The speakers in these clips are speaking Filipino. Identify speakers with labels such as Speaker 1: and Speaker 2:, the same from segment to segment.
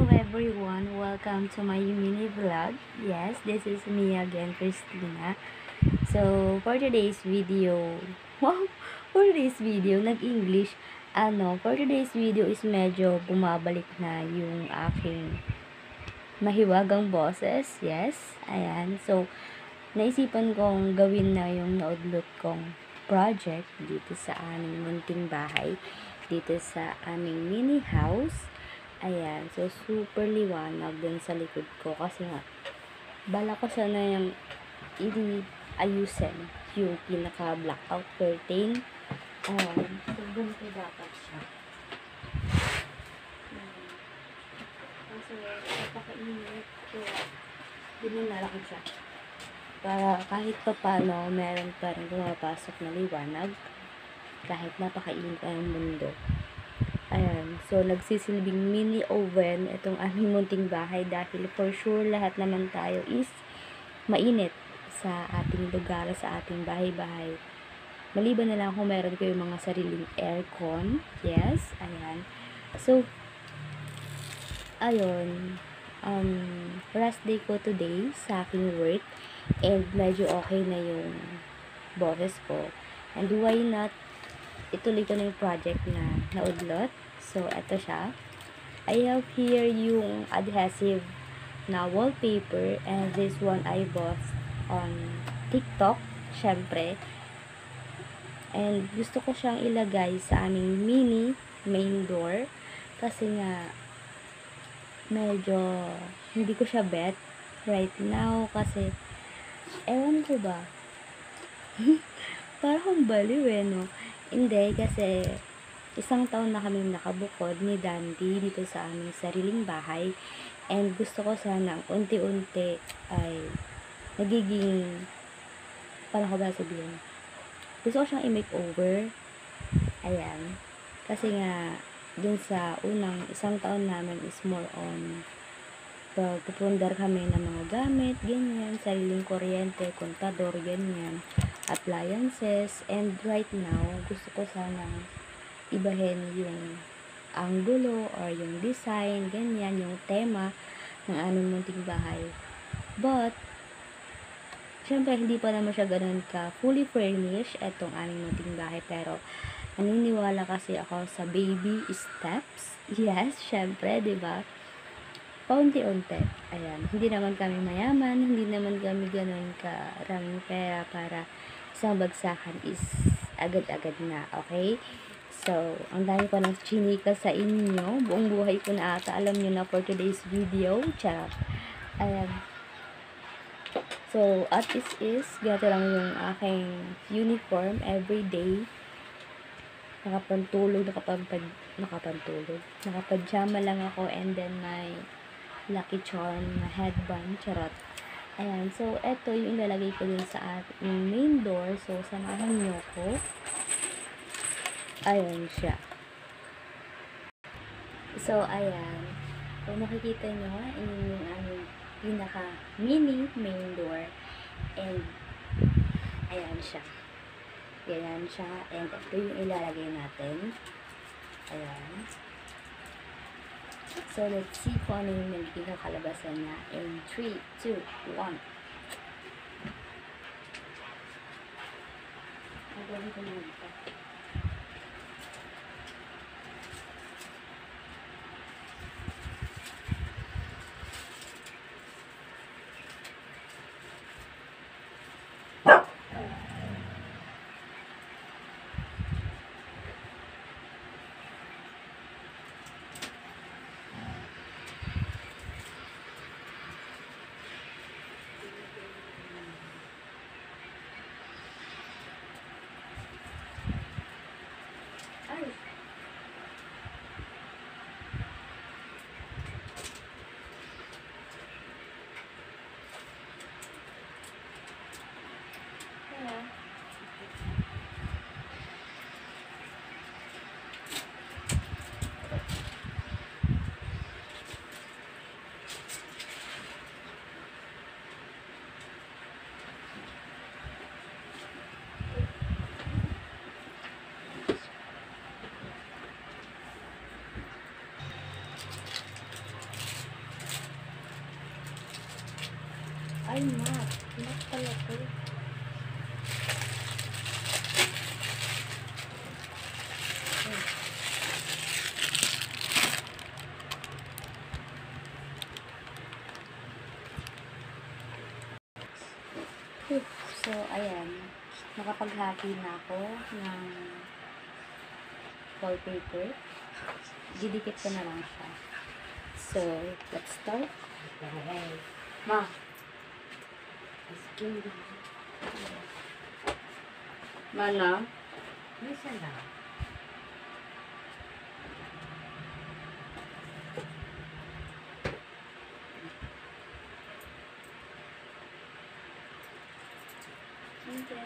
Speaker 1: Hello everyone, welcome to my mini vlog. Yes, this is me again, Christina. So, for today's video, wow, for today's video, nag-English, for today's video is medyo bumabalik na yung aking mahiwagang boses. Yes, ayan. So, naisipan kong gawin na yung naudlot kong project dito sa aming munting bahay, dito sa aming mini house. Ayan, so super liwanag dun sa likod ko kasi nga bala ko sana yung ayusin yung pinaka blackout curtain. Ayan, so ganito dapat siya. Kasi napakainit kaya dinunala ko siya para kahit pa paano meron pa rin pumapasok na liwanag kahit napakainit pa yung mundo. Ayan, so nagsisilbing mini oven itong aming munting bahay dahil for sure lahat naman tayo is mainit sa ating lugar, sa ating bahay-bahay. Maliban na lang kung meron kayo mga sariling aircon. Yes, ayan. So, ayun, rest day ko today sa aking work and medyo okay na yung boses ko. And why not ituloy ko na yung project na naudlot. So, eto siya. I have here yung adhesive na wallpaper and this one I bought on TikTok, syempre. And gusto ko siyang ilagay sa aming mini main door kasi nga medyo hindi ko siya bet right now kasi ewan ko ba parang baliw no? Hindi, kasi isang taon na kaming nakabukod ni Dandy dito sa aming sariling bahay and gusto ko sanang unti-unti ay nagiging paano ko ba sabihin? Gusto ko siyang i-makeover. Ayan. Kasi nga dun sa unang isang taon namin is more on pagpupundar kami ng mga gamit, ganyan, sariling kuryente, kontador, ganyan, appliances, and right now, gusto ko sanang ibahin yung anggulo or yung design, ganyan, yung tema ng aming munting bahay. But, syempre, hindi pa naman siya ganun ka fully furnished etong aming munting bahay, pero naniniwala kasi ako sa baby steps. Yes, syempre, diba? Paunti-unti. Ayan. Hindi naman kami mayaman, hindi naman kami ganun karaming pera para isang bagsakan is agad-agad na. Okay? So, ang dami ko ng chinika sa inyo. Buong buhay ko na ata. Alam nyo na for today's video. Charot. Ayan. So, at is gato lang yung aking uniform everyday. Nakapantulog. Nakapajama lang ako and then my Lucky Charm na headband, charot. Ayan, so eto yung ilalagay ko dun sa ating main door. So, samahan nyo ko. Ayan siya. So, ayan. Kung makikita nyo, yun yung aming pinaka mini main door. And, ayan siya. Ayan siya. And ito yung ilalagay natin. Ayan. So, let's see kung ano yung magiging kakalabasan niya in 3, 2, 1. Nagawin ko na ito. Ay, mat. Mat pala to. So, ayan. Nakapaghati na ako ng wallpaper. Didikit ko na lang siya. So, let's start. Ma. Mana?
Speaker 2: Listen na.
Speaker 1: Okay.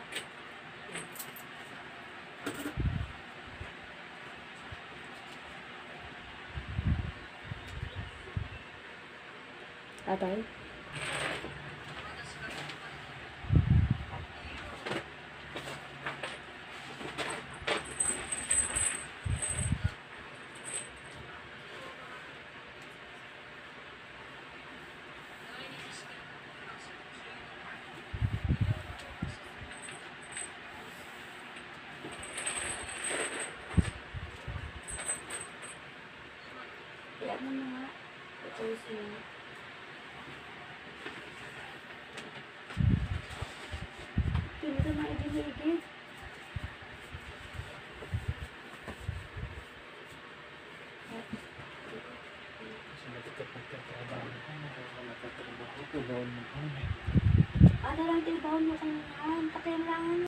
Speaker 1: Atay? Kaya mo na nga. Ito yung Pili ka mga igil-igil. Ano lang tinibawon mo kung pakailangan